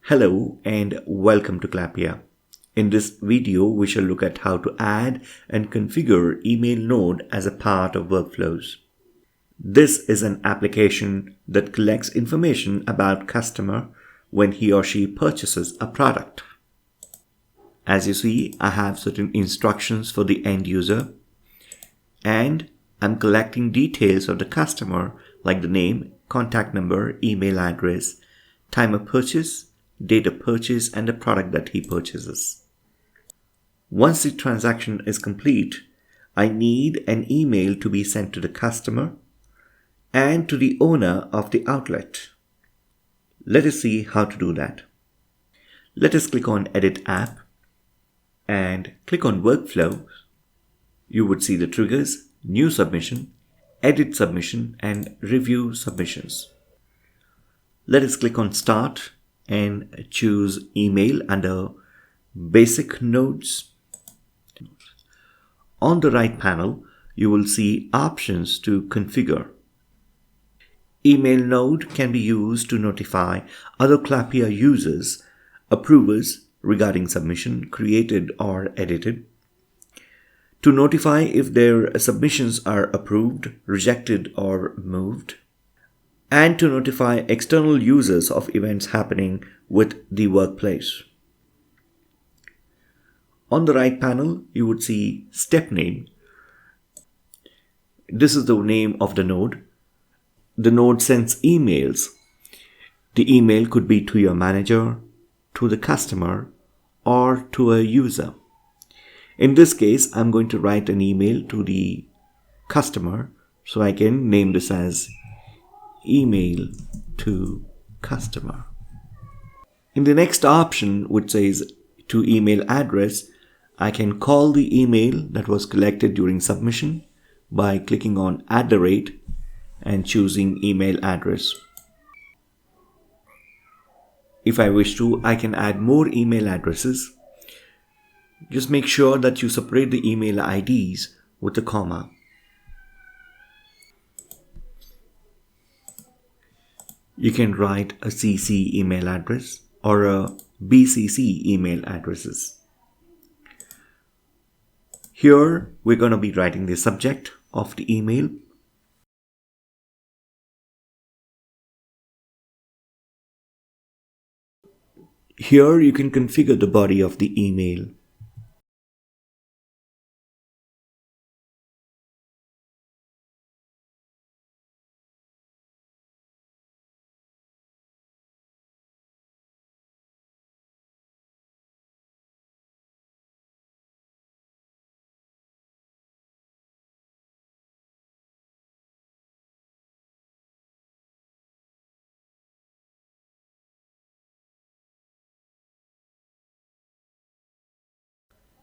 Hello and welcome to Clappia. In this video, we shall look at how to add and configure email node as a part of workflows. This is an application that collects information about customer when he or she purchases a product. As you see, I have certain instructions for the end user and I'm collecting details of the customer like the name, contact number, email address, time of purchase, date of purchase, and the product that he purchases. Once the transaction is complete, I need an email to be sent to the customer and to the owner of the outlet. Let us see how to do that. Let us click on Edit App and click on Workflows. You would see the triggers, New Submission, Edit Submission, and Review Submissions. Let us click on Start and choose Email under Basic Nodes. On the right panel, you will see options to configure. Email node can be used to notify other Clappia users, approvers regarding submission created or edited, to notify if their submissions are approved, rejected, or moved, and to notify external users of events happening with the workplace. On the right panel, you would see step name. This is the name of the node. The node sends emails. The email could be to your manager, to the customer, or to a user. In this case, I'm going to write an email to the customer, so I can name this as email to customer. In the next option, which says to email address, I can call the email that was collected during submission by clicking on @ and choosing email address. If I wish to, I can add more email addresses. Just make sure that you separate the email IDs with a comma. You can write a CC email address or a BCC email addresses. Here, we're going to be writing the subject of the email. Here, you can configure the body of the email.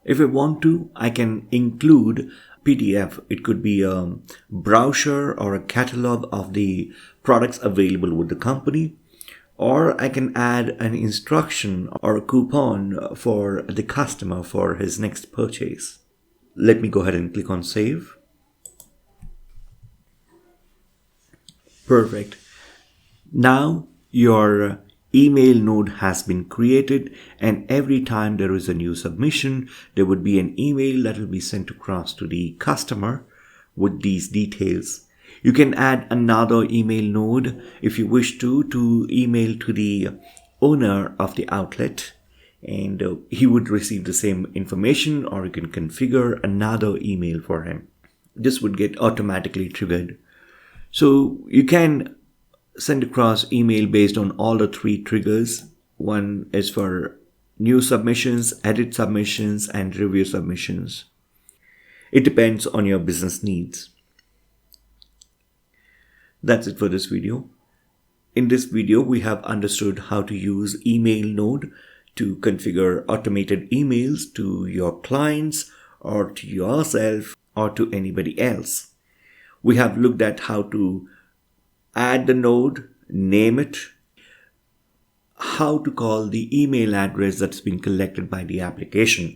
If I want to, I can include PDF. It could be a brochure or a catalog of the products available with the company. Or I can add an instruction or a coupon for the customer for his next purchase. Let me go ahead and click on Save. Perfect. Now your email node has been created, and every time there is a new submission, there would be an email that will be sent across to the customer with these details. You can add another email node if you wish to email to the owner of the outlet, and he would receive the same information, or you can configure another email for him. This would get automatically triggered. So you can send across email based on all the three triggers. One is for new submissions, edit submissions, and review submissions. It depends on your business needs. That's it for this video. In this video, we have understood how to use email node to configure automated emails to your clients or to yourself or to anybody else. We have looked at how to add the node, name it, how to call the email address that's been collected by the application.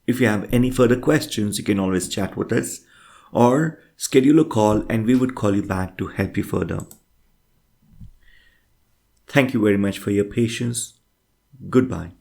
If you have any further questions, you can always chat with us or schedule a call and we would call you back to help you further. Thank you very much for your patience. Goodbye.